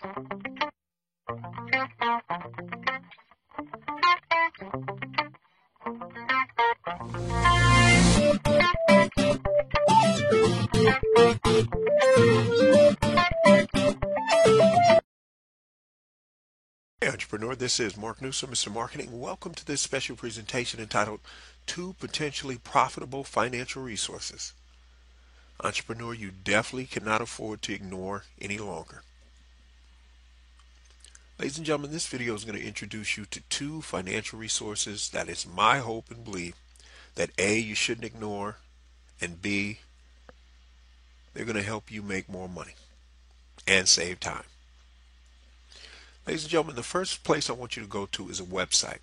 Hey entrepreneur, this is Mark Newsom, Mr. Marketing. Welcome to this special presentation entitled Two Potentially Profitable Financial Resources. Entrepreneur, you definitely cannot afford to ignore any longer. Ladies and gentlemen, this video is going to introduce you to two financial resources that it's my hope and belief that A, you shouldn't ignore, and B, they're going to help you make more money and save time. Ladies and gentlemen, the first place I want you to go to is a website.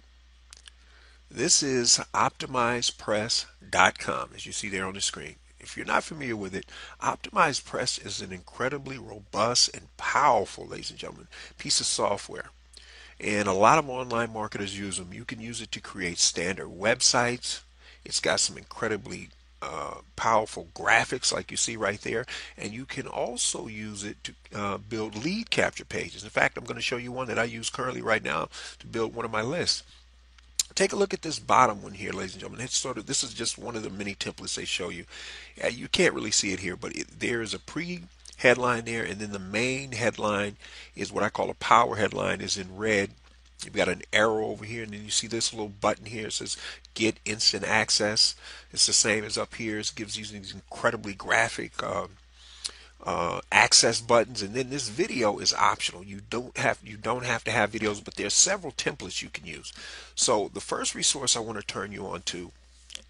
This is OptimizePress.com, as you see there on the screen. If you're not familiar with it, OptimizePress is an incredibly robust and powerful, ladies and gentlemen, piece of software. And a lot of online marketers use them. You can use it to create standard websites. It's got some incredibly powerful graphics like you see right there. And you can also use it to build lead capture pages. In fact, I'm going to show you one that I use currently right now to build one of my lists. Take a look at this bottom one here, ladies and gentlemen. This is just one of the many templates they show you. You can't really see it here, but there is a pre-headline there, and then the main headline is what I call a power headline, is in red. You've got an arrow over here, and then you see this little button here. It says Get Instant Access. It's the same as up here. It gives you these incredibly graphic access buttons, and then this video is optional. You don't have to have videos, but there's several templates you can use. So the first resource I want to turn you on to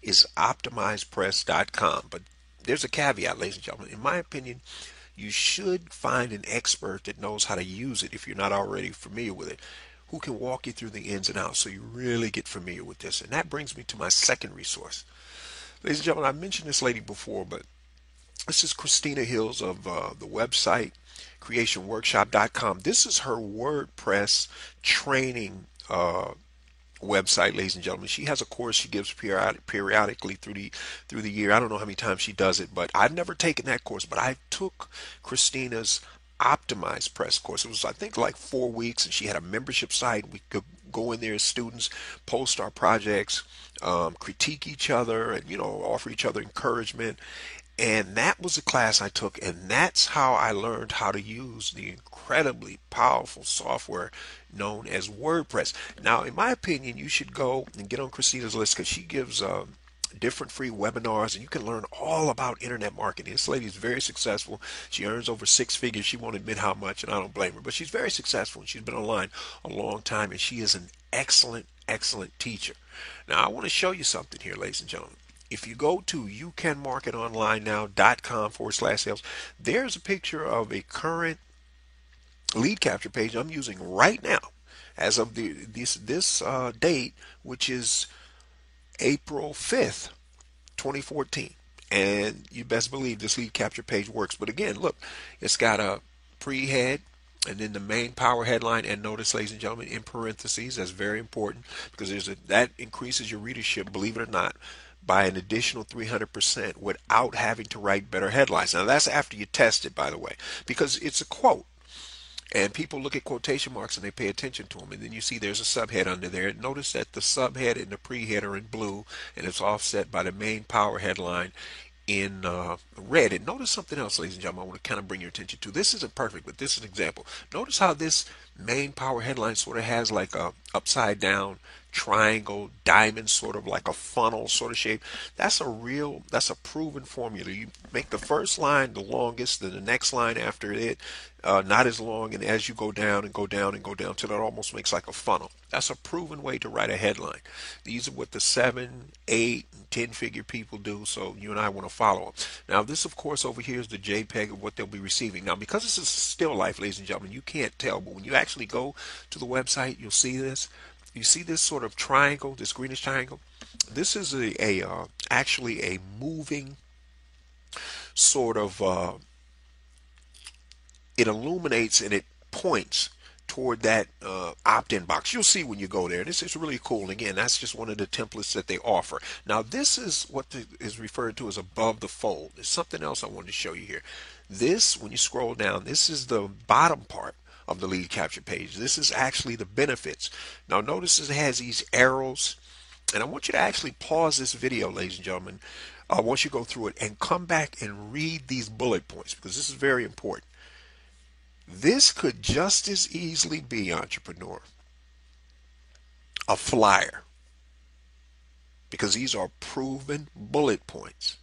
is OptimizePress.com, but there's a caveat, ladies and gentlemen. In my opinion, you should find an expert that knows how to use it if you're not already familiar with it, who can walk you through the ins and outs so you really get familiar with this. And that brings me to my second resource. Ladies and gentlemen, I mentioned this lady before, but this is Christina Hills of the website creationworkshop.com. This is her WordPress training website, ladies and gentlemen. She has a course she gives periodically through the year. I don't know how many times she does it, but I've never taken that course. But I took Christina's OptimizePress course. It was, I think, like 4 weeks, and she had a membership site. We could go in there as students, post our projects, critique each other, and offer each other encouragement. And that was a class I took, and that's how I learned how to use the incredibly powerful software known as WordPress. Now, in my opinion, you should go and get on Christina's list, because she gives different free webinars, and you can learn all about internet marketing. This lady is very successful. She earns over 6 figures. She won't admit how much, and I don't blame her, but she's very successful, and she's been online a long time, and she is an excellent teacher. Now, I want to show you something here, ladies and gentlemen. If you go to youcanmarketonlinenow.com/sales, there's a picture of a current lead capture page I'm using right now as of this date, which is April 5th, 2014. And you best believe this lead capture page works. But again, look, it's got a pre-head and then the main power headline, and notice, ladies and gentlemen, in parentheses. That's very important, because that increases your readership, believe it or not, by an additional 300% without having to write better headlines. Now, that's after you test it, by the way, because it's a quote. And people look at quotation marks and they pay attention to them. And then you see there's a subhead under there. Notice that the subhead and the prehead are in blue, and it's offset by the main power headline in red. And notice something else, ladies and gentlemen, I want to kind of bring your attention to. This isn't perfect, but this is an example. Notice how this main power headline sort of has like a upside down triangle, diamond, sort of like a funnel sort of shape. That's a proven formula. You make the first line the longest, then the next line after it not as long, and as you go down and go down and go down till it almost makes like a funnel. That's a proven way to write a headline. These are what the 7, 8, and 10-figure people do, so you and I want to follow them. Now, this, of course, over here is the JPEG of what they'll be receiving. Now, because this is still life, ladies and gentlemen, you can't tell, but when you actually go to the website, you'll see this. You see this sort of triangle, this greenish triangle? This is actually a moving sort of, it illuminates and it points toward that opt-in box. You'll see when you go there. This is really cool. And again, that's just one of the templates that they offer. Now, this is what is referred to as above the fold. There's something else I wanted to show you here. This, when you scroll down, this is the bottom part of the lead capture page. This is actually the benefits. Now notice it has these arrows, and I want you to actually pause this video, ladies and gentlemen, once you go through it, and come back and read these bullet points, because this is very important. This could just as easily be, entrepreneur, a flyer, because these are proven bullet points.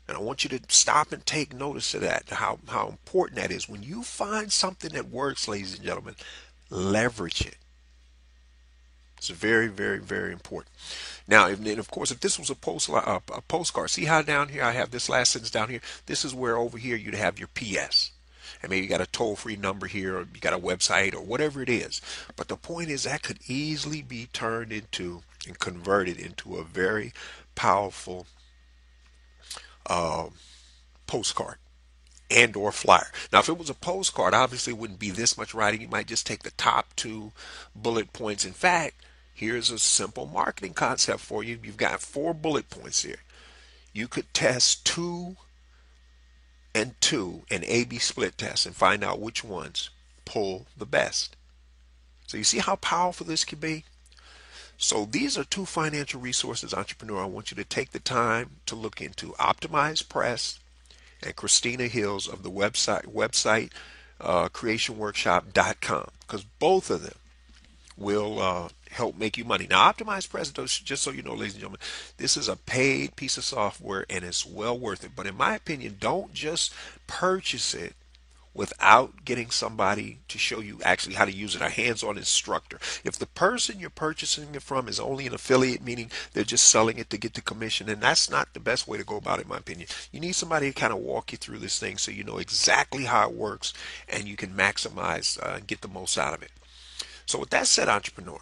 And I want you to stop and take notice of that, how important that is. When you find something that works, ladies and gentlemen, leverage it. It's very, very, very important. Now, and of course, if this was a postcard, see how down here I have this last sentence down here? This is where over here you'd have your PS. And maybe you got a toll-free number here, or you got a website, or whatever it is. But the point is that could easily be turned into and converted into a very powerful postcard and or flyer. Now, if it was a postcard, obviously it wouldn't be this much writing. You might just take the top 2 bullet points. In fact, here's a simple marketing concept for you. You've got 4 bullet points here. You could test 2 and 2, an A/B split test, and find out which ones pull the best. So you see how powerful this can be? So these are 2 financial resources, entrepreneur, I want you to take the time to look into. Optimize Press and Christina Hills of the website creationworkshop.com, because both of them will help make you money. Now, Optimize Press, just so you know, ladies and gentlemen, this is a paid piece of software and it's well worth it. But in my opinion, don't just purchase it without getting somebody to show you actually how to use it, a hands-on instructor. If the person you're purchasing it from is only an affiliate, meaning they're just selling it to get the commission, and that's not the best way to go about it, in my opinion. You need somebody to kind of walk you through this thing so you know exactly how it works and you can maximize and get the most out of it. So with that said, entrepreneur,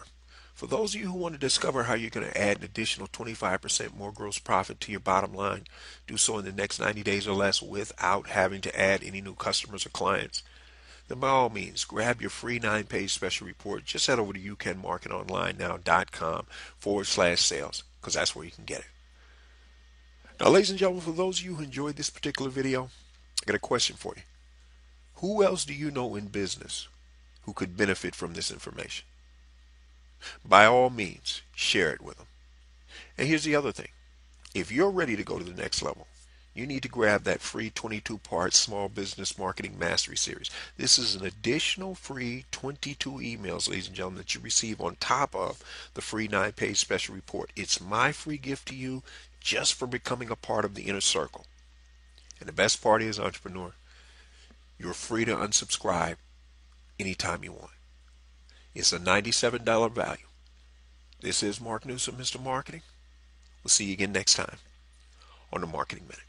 for those of you who want to discover how you're going to add an additional 25% more gross profit to your bottom line, do so in the next 90 days or less without having to add any new customers or clients, then by all means, grab your free 9-page special report. Just head over to youcanmarketonlinenow.com/sales, because that's where you can get it. Now, ladies and gentlemen, for those of you who enjoyed this particular video, I got a question for you. Who else do you know in business who could benefit from this information? By all means, share it with them. And here's the other thing. If you're ready to go to the next level, you need to grab that free 22-part Small Business Marketing Mastery Series. This is an additional free 22 emails, ladies and gentlemen, that you receive on top of the free 9-page special report. It's my free gift to you just for becoming a part of the inner circle. And the best part is, entrepreneur, you're free to unsubscribe anytime you want. It's a $97 value. This is Mark Newsom, Mr. Marketing. We'll see you again next time on the Marketing Minute.